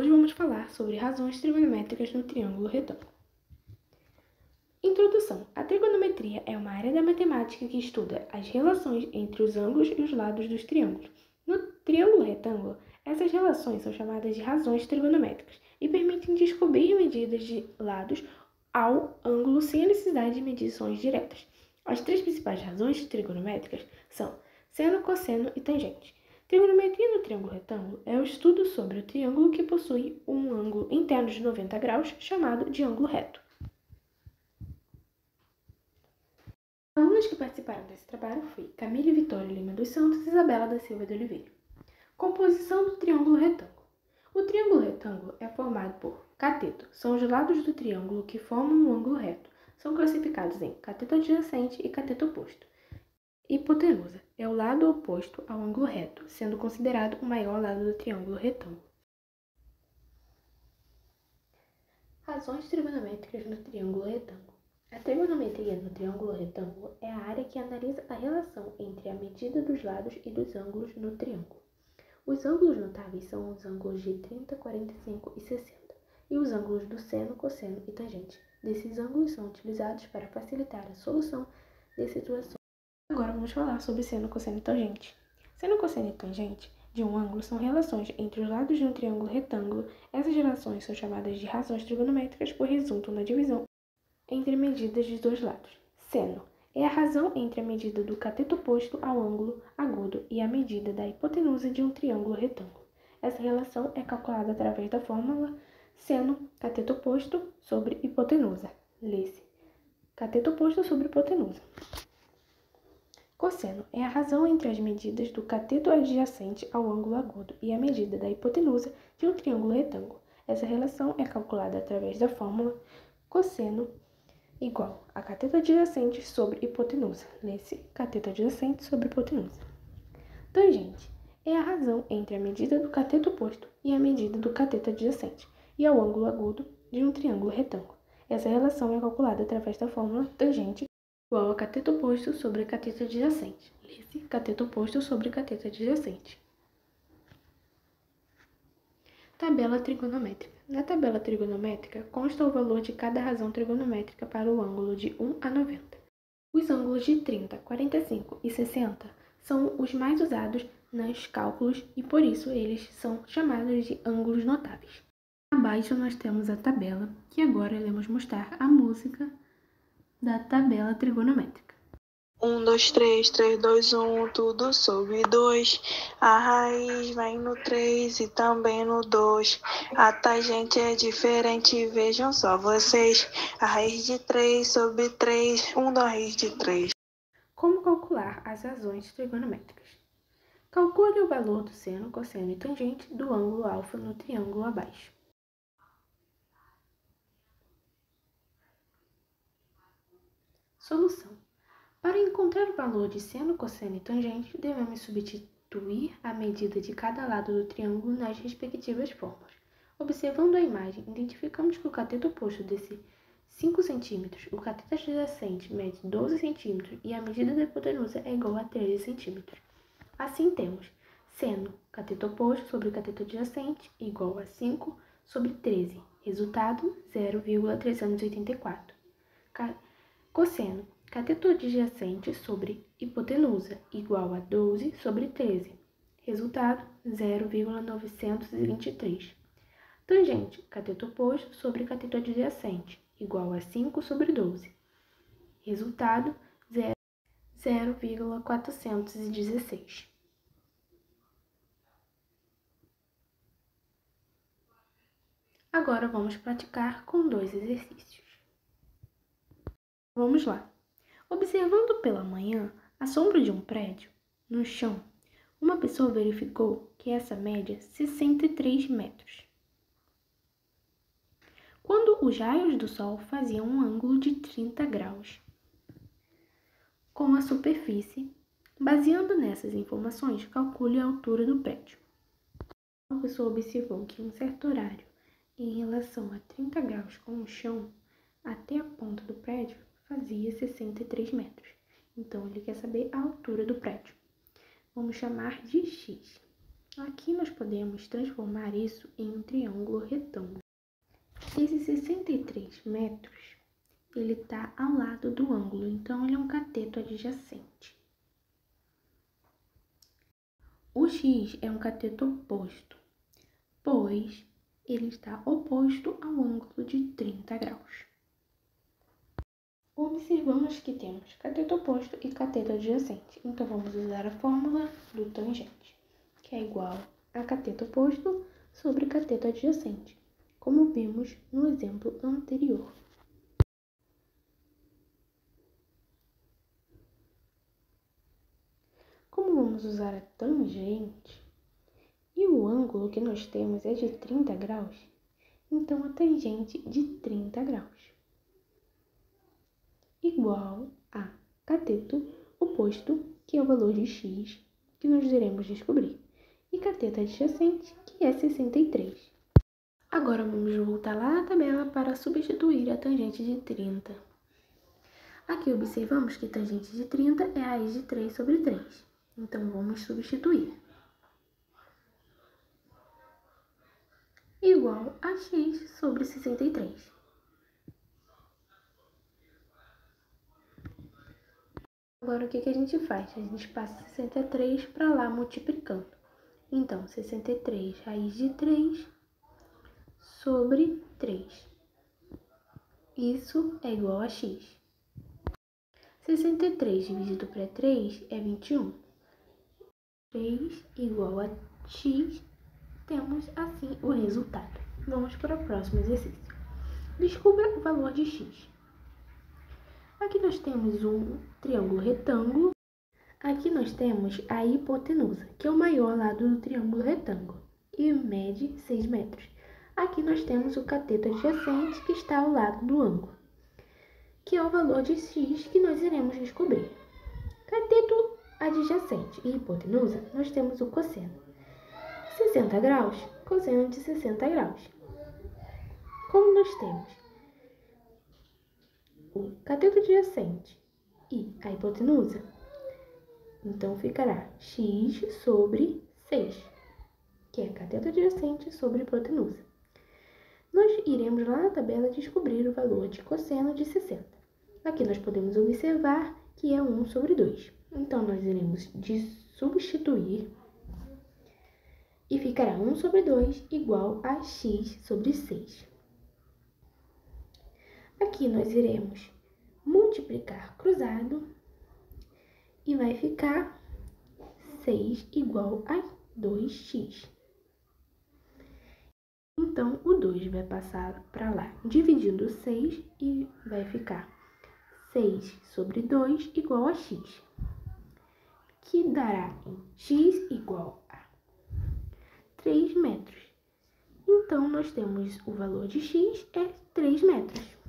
Hoje vamos falar sobre razões trigonométricas no triângulo retângulo. Introdução. A trigonometria é uma área da matemática que estuda as relações entre os ângulos e os lados dos triângulos. No triângulo retângulo, essas relações são chamadas de razões trigonométricas e permitem descobrir medidas de lados ao ângulo sem a necessidade de medições diretas. As três principais razões trigonométricas são seno, cosseno e tangente. Trigonometria no triângulo retângulo é o estudo sobre o triângulo que possui um ângulo interno de 90 graus, chamado de ângulo reto. Alunos que participaram desse trabalho foi Camille Vitória Lima dos Santos e Isabela da Silva de Oliveira. Composição do triângulo retângulo. O triângulo retângulo é formado por cateto, são os lados do triângulo que formam um ângulo reto. São classificados em cateto adjacente e cateto oposto. Hipotenusa é o lado oposto ao ângulo reto, sendo considerado o maior lado do triângulo retângulo. Razões trigonométricas no triângulo retângulo. A trigonometria no triângulo retângulo é a área que analisa a relação entre a medida dos lados e dos ângulos no triângulo. Os ângulos notáveis são os ângulos de 30, 45 e 60, e os ângulos do seno, cosseno e tangente. Desses ângulos são utilizados para facilitar a solução de situações. Agora vamos falar sobre seno, cosseno e tangente. Seno, cosseno e tangente de um ângulo são relações entre os lados de um triângulo retângulo. Essas relações são chamadas de razões trigonométricas, pois resultam na divisão entre medidas dos dois lados. Seno é a razão entre a medida do cateto oposto ao ângulo agudo e a medida da hipotenusa de um triângulo retângulo. Essa relação é calculada através da fórmula seno cateto oposto sobre hipotenusa. Lê-se cateto oposto sobre hipotenusa. Cosseno é a razão entre as medidas do cateto adjacente ao ângulo agudo e a medida da hipotenusa de um triângulo retângulo. Essa relação é calculada através da fórmula cosseno igual a cateto adjacente sobre hipotenusa. Lê-se cateto adjacente sobre hipotenusa. Tangente é a razão entre a medida do cateto oposto e a medida do cateto adjacente e ao ângulo agudo de um triângulo retângulo. Essa relação é calculada através da fórmula tangente igual a cateto oposto sobre cateto adjacente. Lê-se cateto oposto sobre cateto adjacente. Tabela trigonométrica. Na tabela trigonométrica consta o valor de cada razão trigonométrica para o ângulo de 1 a 90. Os ângulos de 30, 45 e 60 são os mais usados nos cálculos e por isso eles são chamados de ângulos notáveis. Abaixo nós temos a tabela, que agora iremos mostrar a música da tabela trigonométrica. 1, 2, 3, 3, 2, 1, tudo sobre 2. A raiz vai no 3 e também no 2. A tangente é diferente, vejam só vocês. A raiz de 3 sobre 3, 1 da raiz de 3. Como calcular as razões trigonométricas? Calcule o valor do seno, cosseno e tangente do ângulo alfa no triângulo abaixo. Solução. Para encontrar o valor de seno, cosseno e tangente, devemos substituir a medida de cada lado do triângulo nas respectivas fórmulas. Observando a imagem, identificamos que o cateto oposto desse 5 cm, o cateto adjacente mede 12 cm e a medida da hipotenusa é igual a 13 cm. Assim temos seno, cateto oposto sobre cateto adjacente, igual a 5 sobre 13, resultado 0,384. Cosseno, cateto adjacente sobre hipotenusa, igual a 12 sobre 13. Resultado, 0,923. Tangente, cateto oposto sobre cateto adjacente, igual a 5 sobre 12. Resultado, 0,416. Agora vamos praticar com 2 exercícios. Vamos lá. Observando pela manhã a sombra de um prédio no chão, uma pessoa verificou que essa média é 63 metros. Quando os raios do sol faziam um ângulo de 30 graus com a superfície, baseando nessas informações, calcule a altura do prédio. A pessoa observou que em um certo horário, em relação a 30 graus com o chão, até a ponta do prédio, fazia 63 metros. Então, ele quer saber a altura do prédio. Vamos chamar de x. Aqui nós podemos transformar isso em um triângulo retângulo. Esses 63 metros, ele está ao lado do ângulo, então ele é um cateto adjacente. O x é um cateto oposto, pois ele está oposto ao ângulo de 30 graus. Observamos que temos cateto oposto e cateto adjacente, então vamos usar a fórmula do tangente, que é igual a cateto oposto sobre cateto adjacente, como vimos no exemplo anterior. Como vamos usar a tangente e o ângulo que nós temos é de 30 graus, então a tangente de 30 graus igual a cateto oposto, que é o valor de x, que nós iremos descobrir, e cateto adjacente, que é 63. Agora vamos voltar lá na tabela para substituir a tangente de 30. Aqui observamos que tangente de 30 é a raiz de 3 sobre 3. Então vamos substituir. Igual a x sobre 63. Agora o que a gente faz? A gente passa 63 para lá multiplicando. Então, 63 raiz de 3 sobre 3. Isso é igual a x. 63 dividido por 3 é 21. 3 igual a x. Temos assim o resultado. Vamos para o próximo exercício. Descubra o valor de x. Aqui nós temos um triângulo retângulo. Aqui nós temos a hipotenusa, que é o maior lado do triângulo retângulo, e mede 6 metros. Aqui nós temos o cateto adjacente, que está ao lado do ângulo, que é o valor de x que nós iremos descobrir. Cateto adjacente e hipotenusa, nós temos o cosseno. 60 graus, cosseno de 60 graus. Como nós temos o cateto adjacente e a hipotenusa, então ficará x sobre 6, que é cateto adjacente sobre hipotenusa. Nós iremos lá na tabela descobrir o valor de cosseno de 60. Aqui nós podemos observar que é 1 sobre 2. Então, nós iremos substituir e ficará 1 sobre 2 igual a x sobre 6. Aqui nós iremos multiplicar cruzado e vai ficar 6 igual a 2x. Então, o 2 vai passar para lá, dividindo 6 e vai ficar 6 sobre 2 igual a x, que dará x igual a 3 metros. Então, nós temos o valor de x é 3 metros.